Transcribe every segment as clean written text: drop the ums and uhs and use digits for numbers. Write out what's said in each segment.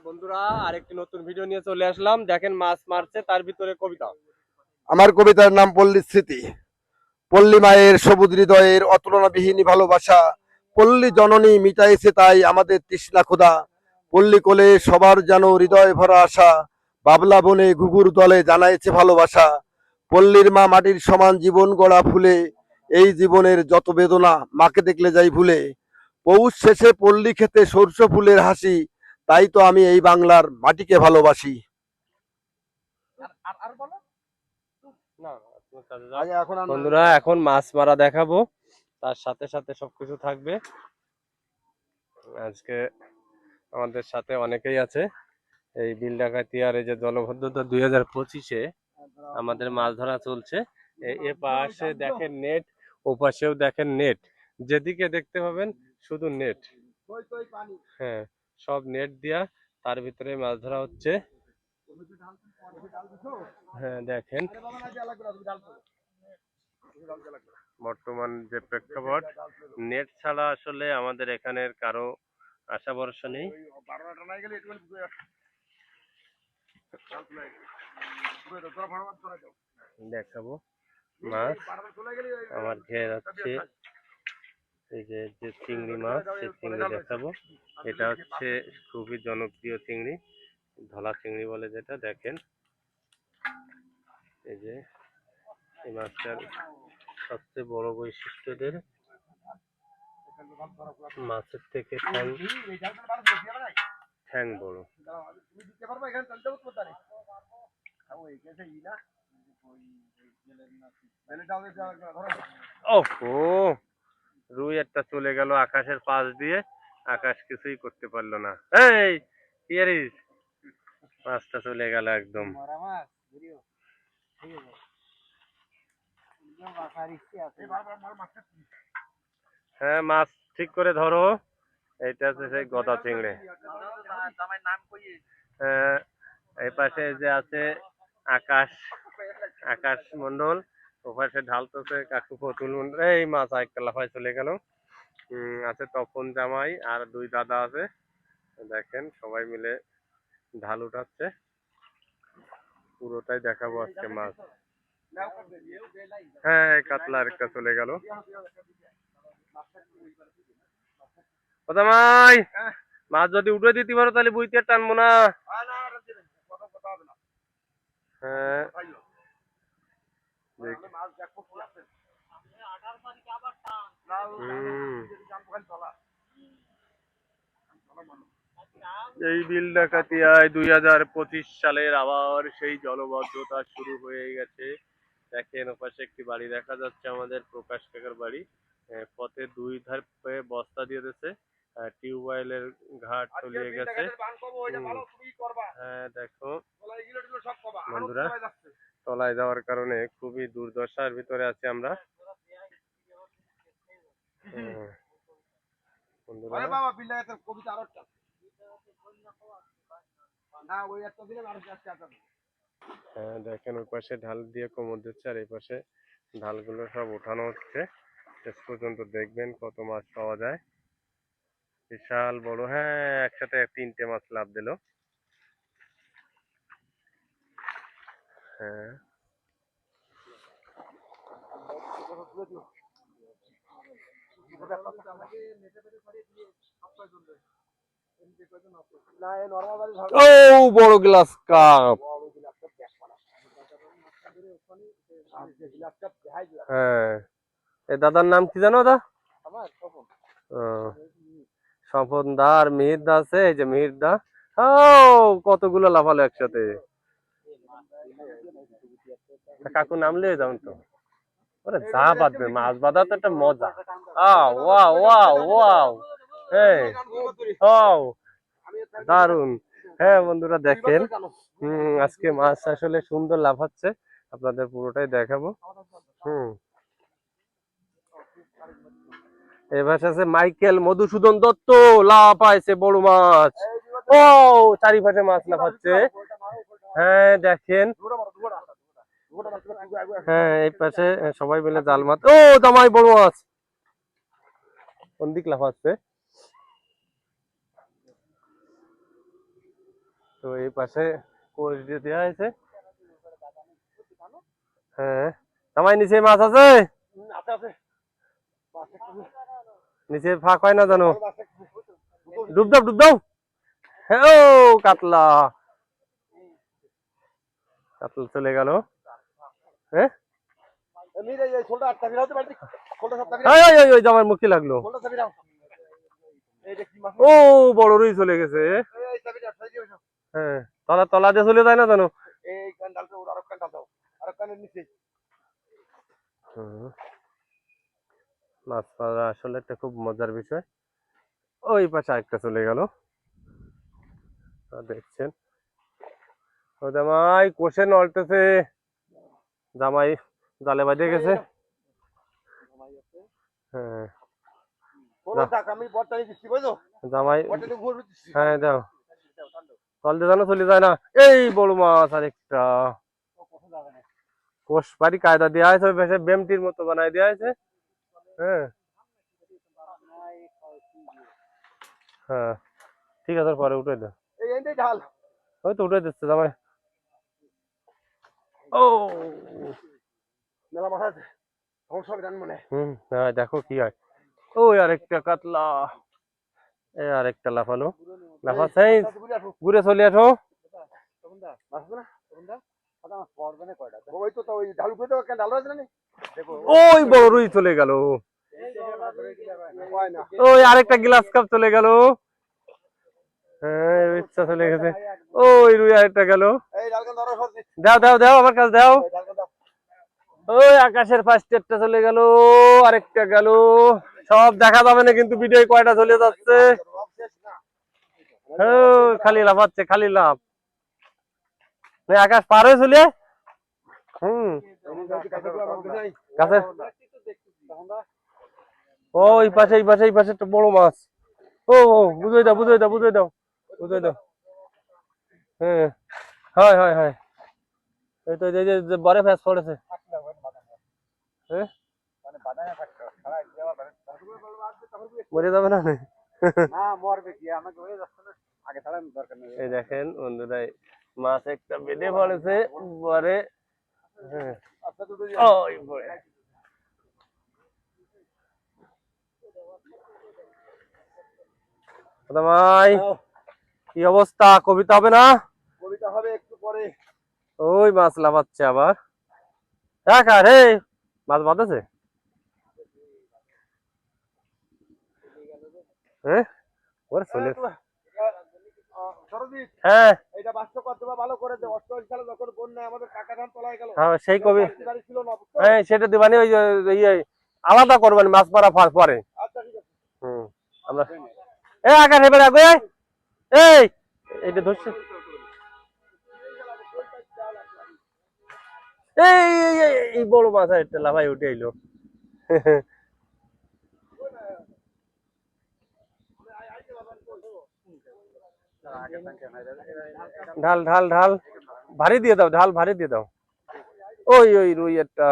বন্ধুরা আরেকটি নতুন ভিডিও নিয়ে চলে আসলাম। দেখেন মাছ মারছে, তার ভিতরে কবিতা। আমার কবিতার নাম পল্লী স্মৃতি। পল্লী মায়ের সবুজ হৃদয়ের অতুলনাবিহীন ভালোবাসা, পল্লী জননী মিটাইছে তাই আমাদের তৃষ্ণা ক্ষুধা। পল্লী কোলে সবার যেন হৃদয় ভরা আশা, বাবলা বনে ঘুঘুর দলে জানাইছে ভালোবাসা। পল্লীর মা মাটির সমান জীবন গড়া ফুলে, এই জীবনের যত বেদনা মাকে দেখলে যাই ভুলে। পৌষ শেষে পল্লী খেতে সরষে ফুলের হাসি, তাই তো আমি এই বাংলার মাটিকে ভালোবাসি। বন্ধুরা এখন মাছ মারা দেখাবো, তার সাথে সাথে সবকিছু থাকবে। আজকে আমাদের সাথে অনেকেই আছে। এই বিল ডাকাতি আর এই যে জলবদ্ধতা 2025-এ আমাদের মাছ ধরা চলছে। এ পাশে দেখেন নেট, ও পাশেও দেখেন নেট, যেদিকে দেখতে পাবেন শুধু নেট। হ্যাঁ, সব নেট দিয়া তার ভিতরে মাছ ধরা হচ্ছে। হ্যাঁ দেখেন বর্তমান যে প্রেক্ষাপট, নেট ছাড়া আসলে আমাদের এখানের কারো আশা ভরসা নেই। দেখাবো মাছ আমার ঘের হচ্ছে, এই যে যে চিংড়ি মাছ, সেই চিংড়ি দেখাবো। এটা হচ্ছে খুবই জনপ্রিয় চিংড়ি, ধলা চিংড়ি বলে যেটা। দেখেন এই যে এই মাছটার সবচেয়ে বড় বৈশিষ্ট্য এদের মাছের থেকে ঠ্যাং বড়। ওহো, রুই একটা চলে গেল আকাশের পাশ দিয়ে, আকাশ কিছুই করতে পারলো না। এই কি আরিস, মাছটা চলে গেল একদম। হ্যাঁ মাছ ঠিক করে ধরো। এইটা হচ্ছে সেই গদা চিংড়ি। হ্যাঁ, এই পাশে যে আছে আকাশ, আকাশ মন্ডল, ওপাশে ঢালতেছে কাকু ফতুল মন্ডল। এই মাছ আরেকটা লাফায় চলে গেল। আছে তপন জামাই আর দুই দাদা আছে। দেখেন সবাই মিলে ঢাল উঠাচ্ছে। পুরোটাই দেখাবো আজকে মাছ। হ্যাঁ কাতলা আরেকটা চলে গেল। ও জামাই, মাছ যদি উঠে দিতে পারো তাহলে বুঝতে টানবো না। হ্যাঁ এই বিল ডাকাতিয়ায় 2025 সালের আবার সেই জলবদ্ধতা শুরু হয়ে গেছে। দেখেন ওপাশে একটি বাড়ি দেখা যাচ্ছে, আমাদের প্রকাশ কাকার বাড়ি। পথে দুই ধার বস্তা দিয়ে দিয়েছে, টিউবওয়েলের ঘাট তলিয়ে গেছে। হ্যাঁ দেখো বন্ধুরা, তলায় যাওয়ার কারণে খুবই দুর্দশার ভিতরে আছি আমরা। হ্যাঁ দেখেন ওই পাশে ঢাল দিয়ে কোমর দিচ্ছে, আর এই পাশে ঢালগুলো সব উঠানো হচ্ছে। শেষ পর্যন্ত দেখবেন কত মাছ পাওয়া যায়। বিশাল বড়, হ্যাঁ একসাথে 3টে মাছ লাভ দিল। হ্যাঁ ও বড় গ্লাস কাপ। হ্যাঁ, এই দাদার নাম কি জানো? দা স্বপন দা আর মিহির দা আছে। এই যে মিহির দা, ও কতগুলো লাফালো একসাথে। কাকু নামলে যাবেন তো, ওরে যা বাঁধবে, মাছ বাঁধা তো একটা মজা। ওয়াও ওয়াও ওয়াও, হ্যাঁ ও দারুন। হ্যাঁ বন্ধুরা দেখেন, আজকে মাছ আসলে সুন্দর লাফাচ্ছে, আপনাদের পুরোটাই দেখাবো। এবার আছে মাইকেল মধুসূদন দত্ত, লাফাইছে বড় মাছ। ও চারিপাশে মাছ লাফাচ্ছে। হ্যাঁ দেখেন, হ্যাঁ এই পাশে সবাই মিলে জাল মাছ। ও জামাই বড় মাছ কোন দিক লাফাচ্ছে। তো এই পাশে কোচ দিয়ে দেওয়া হয়েছে। হ্যাঁ, জামাই নিচে মাছ আছে, আছে আছে নিচে ফাঁক হয় না জানো। ডুব দাও ডুব দাও। হ্যাঁ ও কাতলা, কাতলা চলে গেল। হ্যাঁ ওই জামার মুখে লাগলো। ও বড় রুই চলে গেছে। হ্যাঁ, তলা তলা দিয়ে চলে যায় না জানো। হুম, মাছ মারা আসলে একটা খুব মজার বিষয়। ওই পাশে আরেকটা চলে গেল, দেখছেন। ও জামাই কোষে নড়তেছে, জামাই জালে বাঁধে গেছে। হ্যাঁ জামাই, হ্যাঁ দাও, তল দিয়ে জানো চলে যায় না। এই বড় মাছ আরেকটা, কোষ বাড়ি কায়দা দেওয়া হয়েছে, ওই পাশে বেমটির মতো বানাই দেওয়া হয়েছে। হ্যাঁ হ্যাঁ ঠিক আছে, পরে উঠে দাও। ওই তো উঠে দিচ্ছে জামাই। ও হ্যাঁ দেখো কি হয়। ওই আরেকটা কাতলা, এই আরেকটা লাফানো, লাফাচ্ছে, ঘুরে চলে আসো। ওই বড় রুই চলে গেল। ওই আরেকটা গ্লাস কাপ চলে গেল। হ্যাঁ ইচ্ছা চলে গেছে। ওই রুই আরেকটা গেল। দাও দাও দাও আমার কাছে দাও। ওই আকাশের ফার্স্টেরটা চলে গেল, আরেকটা গেল। সব দেখা যাবে না কিন্তু ভিডিও কয়টা চলে যাচ্ছে। খালি লাফাচ্ছে, খালি লাভ। আকাশ পার হয়ে চলে। হম কাছে, ও এই পাশে এই পাশে এই পাশে একটা বড় মাছ। ও ও বুঝাই দাও বুঝাই দাও বুঝাই দাও বুঝাই দাও। হ্যাঁ হয় হয় হয়, এই তো এই যে বড় ফ্যাস পড়েছে। হ্যাঁ মরে যাবে না। এই দেখেন বন্ধুরা, মাছ একটা বেঁধে পড়েছে পরে। হ্যাঁ ওই পড়ে। ভাই কি অবস্থা, কবিতা হবে না? কবিতা হবে একটু পরে। ওই মাছ লাফাচ্ছে আবার। দেখ আর হে মাছ বাঁধেছে। হ্যাঁ ওরে চলে। হ্যাঁ হ্যাঁ সেই কবি, হ্যাঁ সেটা দিবানি, ওই ইয়ে আলাদা করবানি মাছ মারা পরে। হুম আমরা এ আকাশ এবার আগে এই এইটা ধরছে। এই এই বড় মাছ একটা লাফাই উঠে এলো। ঢাল ঢাল ঢাল ভারী দিয়ে দাও, ঢাল ভারী দিয়ে দাও। ওই ওই রুই একটা,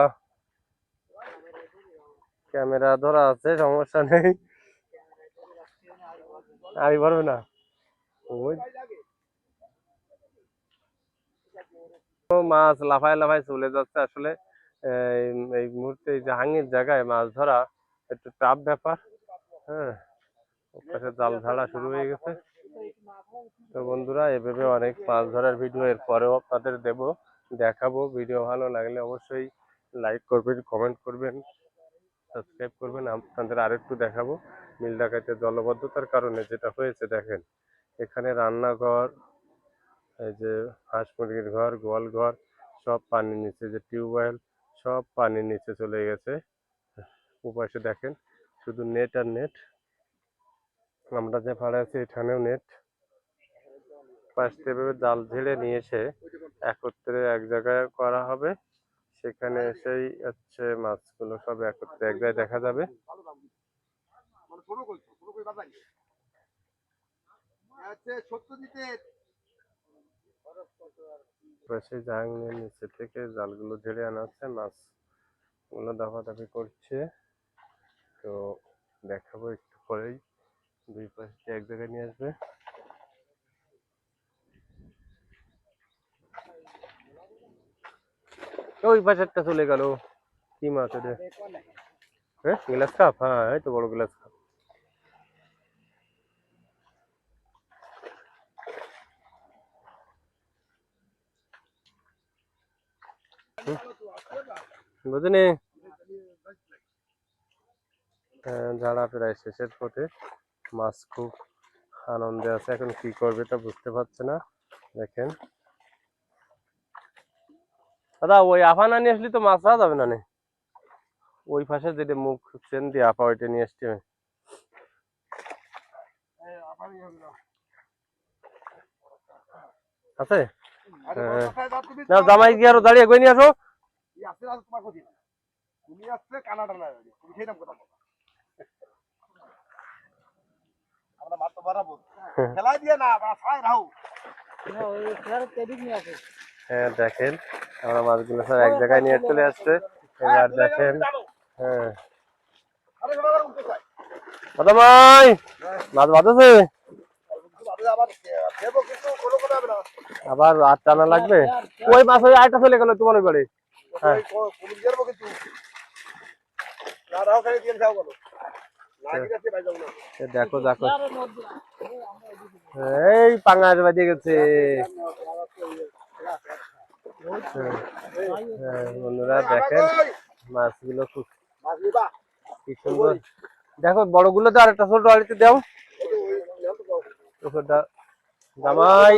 ক্যামেরা ধরা আছে সমস্যা নেই, আমি পারবে না। ওই মাছ লাফায় লাফায় চলে যাচ্ছে আসলে। এই মুহূর্তে এই জাহাঙ্গীর জায়গায় মাছ ধরা একটু টাফ ব্যাপার। হ্যাঁ ওপাশে জাল ঝাড়া শুরু হয়ে গেছে। তো বন্ধুরা এভাবে অনেক মাছ ধরার ভিডিও এর পরেও আপনাদের দেখাবো। ভিডিও ভালো লাগলে অবশ্যই লাইক করবেন, কমেন্ট করবেন, সাবস্ক্রাইব করবেন। আপনাদের আরেকটু দেখাবো নীল ডাকাতের জলবদ্ধতার কারণে যেটা হয়েছে। দেখেন এখানে রান্নাঘর, এই যে হাঁস মুরগির ঘর, গোয়াল ঘর সব পানির নিচে, যে টিউবওয়েল সব পানির নিচে চলে গেছে। ওপাশে দেখেন শুধু নেট আর নেট। আমরা যে ভাড়া আছি এখানেও নেট। পাশ থেকে জাল ঝেড়ে নিয়ে এসে একত্রে এক জায়গায় করা হবে, সেখানে এসেই হচ্ছে মাছগুলো সব একত্রে এক জায়গায় দেখা যাবে। পাশে জাহাঙ্গীর নিচে থেকে জালগুলো ঝেড়ে আনা হচ্ছে, মাছগুলো দাপাদাপি করছে। তো দেখাবো একটু পরেই, দুই পাশে এক জায়গায় নিয়ে আসবে। ওই পাশেরটা চলে গেল। কি মাছ এটা? হ্যাঁ, গ্লাস কাপ। হ্যাঁ, এই তো বড় গ্লাস কাপ। বুঝলি? যারা প্রায় শেষের পথে, মাছ খুব আনন্দে আছে, এখন কি করবে তা বুঝতে পারছে না। দেখেন দাদা, ওই আফা না নিয়ে আসলি তো মাছ ধরা যাবে না নে। ওই পাশে যেটা মুখ চেন দিয়ে আপা ওইটা নিয়ে আসছি আমি। আছে? হ্যাঁ। না, জামাই গিয়ে আরো দাঁড়িয়ে গই নিয়ে আসো। হ্যাঁ দেখেন, আমরা মাছগুলো সব এক জায়গায় নিয়ে চলে আসছে। এবার দেখেন, হ্যাঁ জামাই মাছ বাঁধেছে, আবার আর টানা লাগবে। ওই মাছ ওই আরেকটা চলে গেল তোমার ওই বাড়ি। হ্যাঁ দেখো দেখো, এই পাঙাশ বাজে গেছে। বন্ধুরা দেখেন মাছগুলো খুব কি সুন্দর। দেখো বড়গুলো তো আরেকটা ছোট আড়িতে দাও। ছোটটা জামাই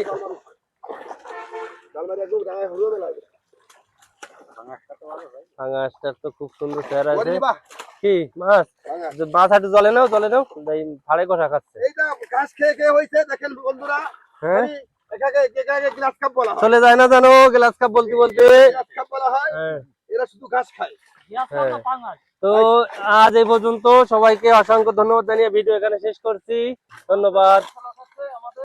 পাঙাশটার তো খুব সুন্দর চেহারা আছে। কি মাছ? মাছ হাঁটু জলে নাও, জলে নাও, ভাড়ে কষা খাচ্ছে। হ্যাঁ চলে যায় না জানো গ্লাস কাপ বলতে বলতে। হ্যাঁ তো আজ এই পর্যন্ত, সবাইকে অসংখ্য ধন্যবাদ জানিয়ে ভিডিও এখানে শেষ করছি। ধন্যবাদ।